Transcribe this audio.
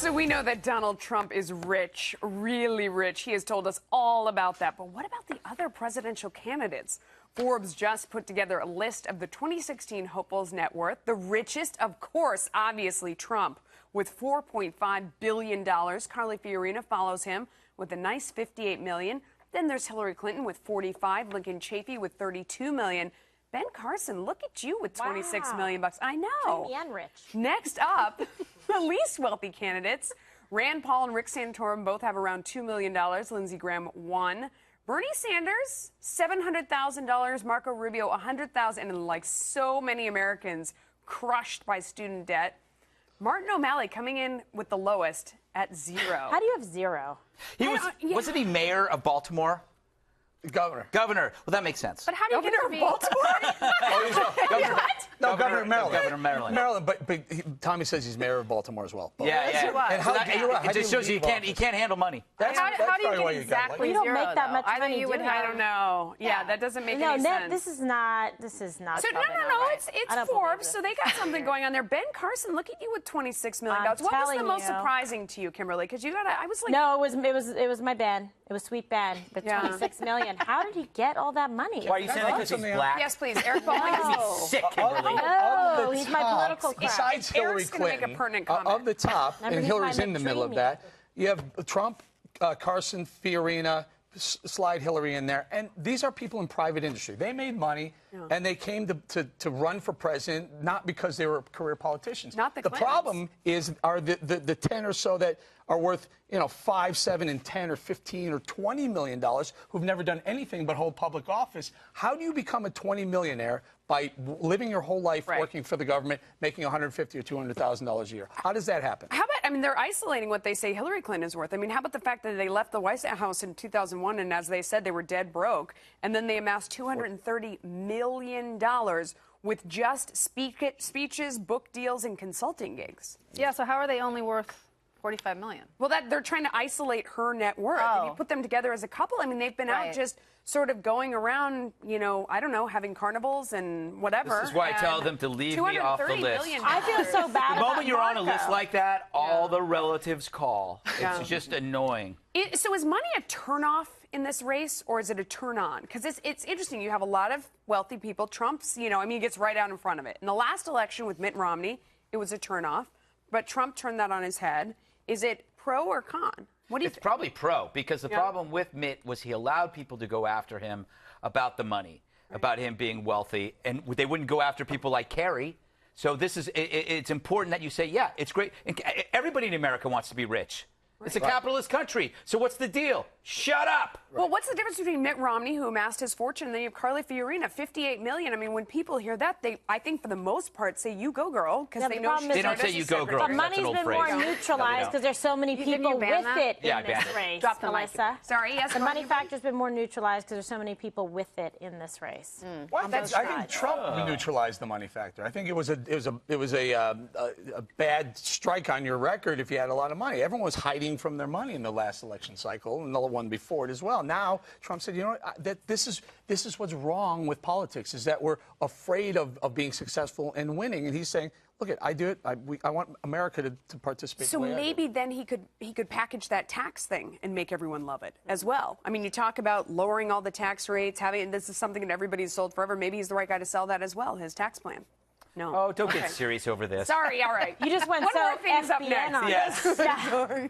So we know that Donald Trump is rich, really rich. He has told us all about that. But what about the other presidential candidates? Forbes just put together a list of the 2016 hopefuls' net worth. The richest, of course, obviously Trump, with $4.5 billion. Carly Fiorina follows him with a nice $58 million. Then there's Hillary Clinton with 45, Lincoln Chafee with 32 million. Ben Carson, look at you with 26 million bucks. I know. And rich. Next up, the least wealthy candidates. Rand Paul and Rick Santorum both have around $2 million. Lindsey Graham, $1 million. Bernie Sanders, $700,000. Marco Rubio, $100,000. And like so many Americans, crushed by student debt. Martin O'Malley coming in with the lowest at $0. How do you have $0? Wasn't he mayor of Baltimore? Governor. Well, that makes sense. But how do you get to Baltimore? Governor of Maryland. Governor of Maryland. Maryland, but Tommy says he's mayor of Baltimore as well. Yeah. And how, you're right. It just shows you he can't handle money. How do you get exactly You don't zero, make that though? much I think money, you would. do you? I don't know. Yeah, that doesn't make any Net, sense. this is not. So no. It's Forbes. So they got something going on there. Ben Carson, look at you with $26 million. What was the most surprising to you, Kimberly? Because I was like, no, it was my Ben. It was Sweet Ben, the $26 million. How did he get all that money? Why are you saying that because he's black? Yes, please, Eric Bowling. He's sick, Kimberly. Oh, he's my political crush. Besides Hillary Eric's gonna make a Clinton, pertinent comment. of the top, Remember, and he's Hillary's my in the middle of dreamy. that, you have Trump, Carson, Fiorina, slide Hillary in there. And these are people in private industry. They made money, and they came to run for president, not because they were career politicians. Not the Clintons. problem are the 10 or so that are worth, 5, 7, and 10 or 15 or $20 million who've never done anything but hold public office. How do you become a 20 millionaire by living your whole life working for the government, making $150,000 or $200,000 a year? How does that happen? How about, they're isolating what they say Hillary Clinton is worth. How about the fact that they left the White House in 2001, and as they said, they were dead broke, and then they amassed $230 million with just speeches, book deals, and consulting gigs. Yeah, so how are they only worth $45 million? Well, they're trying to isolate her net worth. If you put them together as a couple, they've been out just sort of going around, I don't know, having carnivals and whatever. This is why I tell them to leave me off the list. I feel so bad. The moment you're on a list like that, all the relatives call. It's just annoying. So is money a turnoff in this race, or is it a turn on? Because it's interesting. You have a lot of wealthy people. Trump's, he gets right out in front of it. In the last election with Mitt Romney, it was a turnoff, but Trump turned that on his head. Is it pro or con? What do you It's probably pro, because the problem with Mitt was he allowed people to go after him about the money, about him being wealthy, and they wouldn't go after people like Kerry. So it's important that you say, yeah, it's great. Everybody in America wants to be rich. It's a capitalist country. So what's the deal? Shut up. Well, what's the difference between Mitt Romney, who amassed his fortune, and then you have Carly Fiorina, $58 million? When people hear that, I think for the most part say, "You go, girl," because they know they don't say "You go, girl." The money's been more neutralized because there's so many people with it in this race. Drop the Melissa. Sorry, yes. The money factor's been more neutralized because there's so many people with it in this race. I think Trump neutralized the money factor. I think it was a bad strike on your record if you had a lot of money. Everyone was hiding from their money in the last election cycle, and the one before it as well. Now Trump said, that this is what's wrong with politics, is that we're afraid of being successful and winning. And he's saying, look, I do it. I want America to participate. So maybe then he could package that tax thing and make everyone love it as well. You talk about lowering all the tax rates, this is something that everybody's sold forever. Maybe he's the right guy to sell that as well, his tax plan. No. Oh, don't get serious over this. Sorry, all right. You just went One so more thing's up FBN next. on Yes. it. Yeah.